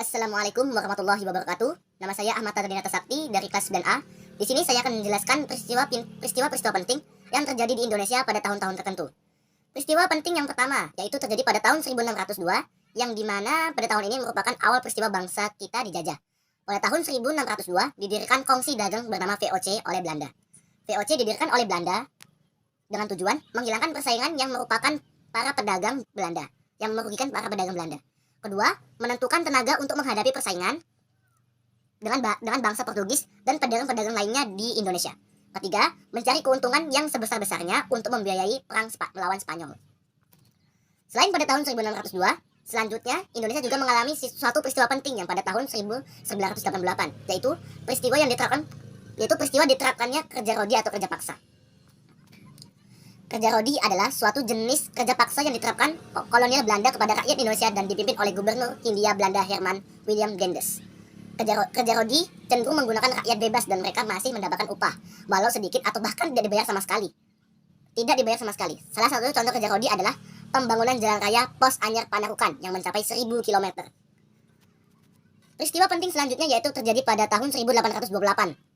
Assalamualaikum warahmatullahi wabarakatuh. Nama saya Ahmad Tadrinata Sakti dari kelas 9A. Di sini saya akan menjelaskan peristiwa-peristiwa penting yang terjadi di Indonesia pada tahun-tahun tertentu. Peristiwa penting yang pertama yaitu terjadi pada tahun 1602, yang dimana pada tahun ini merupakan awal peristiwa bangsa kita dijajah. Pada tahun 1602 didirikan Kongsi Dagang bernama VOC oleh Belanda. VOC didirikan oleh Belanda dengan tujuan menghilangkan persaingan yang merupakan para pedagang Belanda, yang merugikan para pedagang Belanda. Kedua, menentukan tenaga untuk menghadapi persaingan dengan bangsa Portugis dan pedagang-pedagang lainnya di Indonesia. Ketiga, mencari keuntungan yang sebesar-besarnya untuk membiayai perang melawan Spanyol. Selain pada tahun 1602, selanjutnya Indonesia juga mengalami suatu peristiwa penting yang pada tahun 1988, yaitu peristiwa diterapkannya kerja rodi atau kerja paksa. Kerja rodi adalah suatu jenis kerja paksa yang diterapkan kolonial Belanda kepada rakyat Indonesia dan dipimpin oleh Gubernur Hindia Belanda Herman William Gendes. Kerja rodi cenderung menggunakan rakyat bebas dan mereka masih mendapatkan upah, walau sedikit atau bahkan tidak dibayar sama sekali. Salah satu contoh kerja rodi adalah pembangunan jalan raya Pos Anyar Panarukan yang mencapai 1000 km. Peristiwa penting selanjutnya yaitu terjadi pada tahun 1828.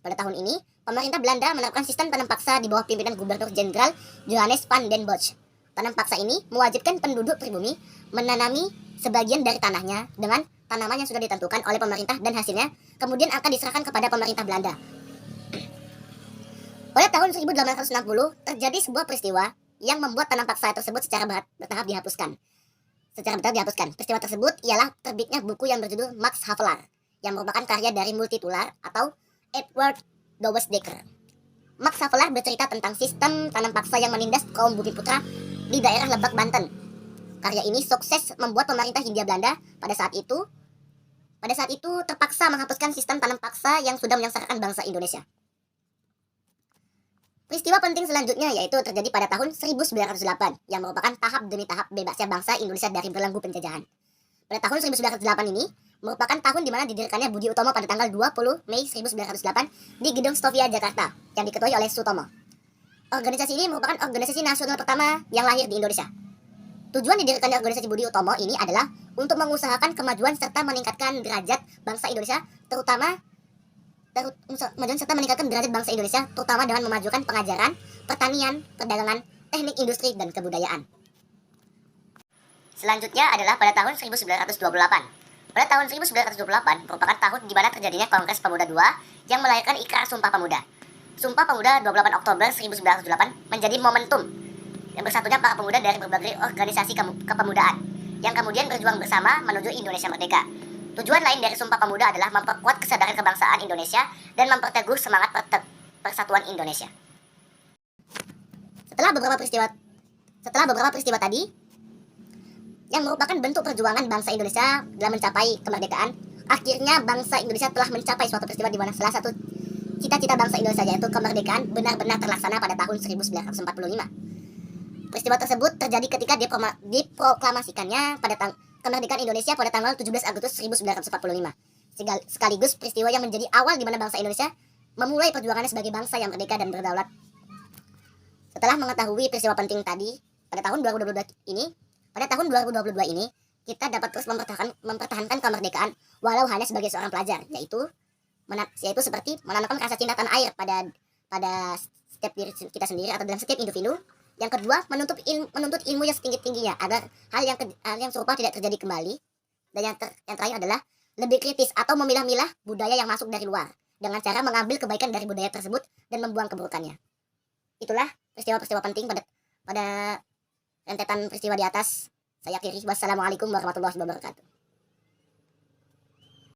Pada tahun ini, pemerintah Belanda menerapkan sistem tanam paksa di bawah pimpinan Gubernur Jenderal Johannes van den Bosch. Tanam paksa ini mewajibkan penduduk pribumi menanami sebagian dari tanahnya dengan tanaman yang sudah ditentukan oleh pemerintah dan hasilnya kemudian akan diserahkan kepada pemerintah Belanda. Pada tahun 1860 terjadi sebuah peristiwa yang membuat tanam paksa tersebut secara bertahap dihapuskan. Peristiwa tersebut ialah terbitnya buku yang berjudul Max Havelaar, yang merupakan karya dari multitular atau Edward Douwes-Dekker. Max Havelaar bercerita tentang sistem tanam paksa yang menindas kaum Bumiputra di daerah Lebak, Banten. Karya ini sukses membuat pemerintah Hindia Belanda pada saat itu terpaksa menghapuskan sistem tanam paksa yang sudah menyengsarakan bangsa Indonesia. Peristiwa penting selanjutnya yaitu terjadi pada tahun 1908 yang merupakan tahap demi tahap bebasnya bangsa Indonesia dari belenggu penjajahan. Pada tahun 1908 ini merupakan tahun di mana didirikannya Budi Utomo pada tanggal 20 Mei 1908 di Gedung Stovia, Jakarta yang diketuai oleh Sutomo. Organisasi ini merupakan organisasi nasional pertama yang lahir di Indonesia. Tujuan didirikannya organisasi Budi Utomo ini adalah untuk mengusahakan kemajuan serta meningkatkan derajat bangsa Indonesia terutama dengan memajukan pengajaran, pertanian, perdagangan, teknik industri, dan kebudayaan. Selanjutnya adalah pada tahun 1928. Pada tahun 1928 merupakan tahun di mana terjadinya Kongres Pemuda II yang melahirkan Ikrar Sumpah Pemuda. Sumpah Pemuda 28 Oktober 1908 menjadi momentum yang bersatunya para pemuda dari berbagai organisasi kepemudaan yang kemudian berjuang bersama menuju Indonesia merdeka. Tujuan lain dari Sumpah Pemuda adalah memperkuat kesadaran kebangsaan Indonesia dan memperteguh semangat persatuan Indonesia. Setelah beberapa peristiwa tadi yang merupakan bentuk perjuangan bangsa Indonesia dalam mencapai kemerdekaan, akhirnya bangsa Indonesia telah mencapai suatu peristiwa di mana salah satu cita-cita bangsa Indonesia yaitu kemerdekaan benar-benar terlaksana pada tahun 1945. Peristiwa tersebut terjadi ketika diproklamasikannya kemerdekaan Indonesia pada tanggal 17 Agustus 1945. Sekaligus peristiwa yang menjadi awal di mana bangsa Indonesia memulai perjuangannya sebagai bangsa yang merdeka dan berdaulat. Setelah mengetahui peristiwa penting tadi, pada tahun 2022 ini, kita dapat terus mempertahankan kemerdekaan walau hanya sebagai seorang pelajar, yaitu seperti menanamkan rasa cinta tanah air pada setiap diri kita sendiri atau dalam setiap individu. Yang kedua, menuntut ilmu yang setinggi-tingginya agar hal yang serupa tidak terjadi kembali. Dan yang terakhir adalah lebih kritis atau memilah-milah budaya yang masuk dari luar dengan cara mengambil kebaikan dari budaya tersebut dan membuang keburukannya. Itulah peristiwa-peristiwa penting pada rentetan peristiwa di atas. Saya akhiri. Wassalamualaikum warahmatullahi wabarakatuh.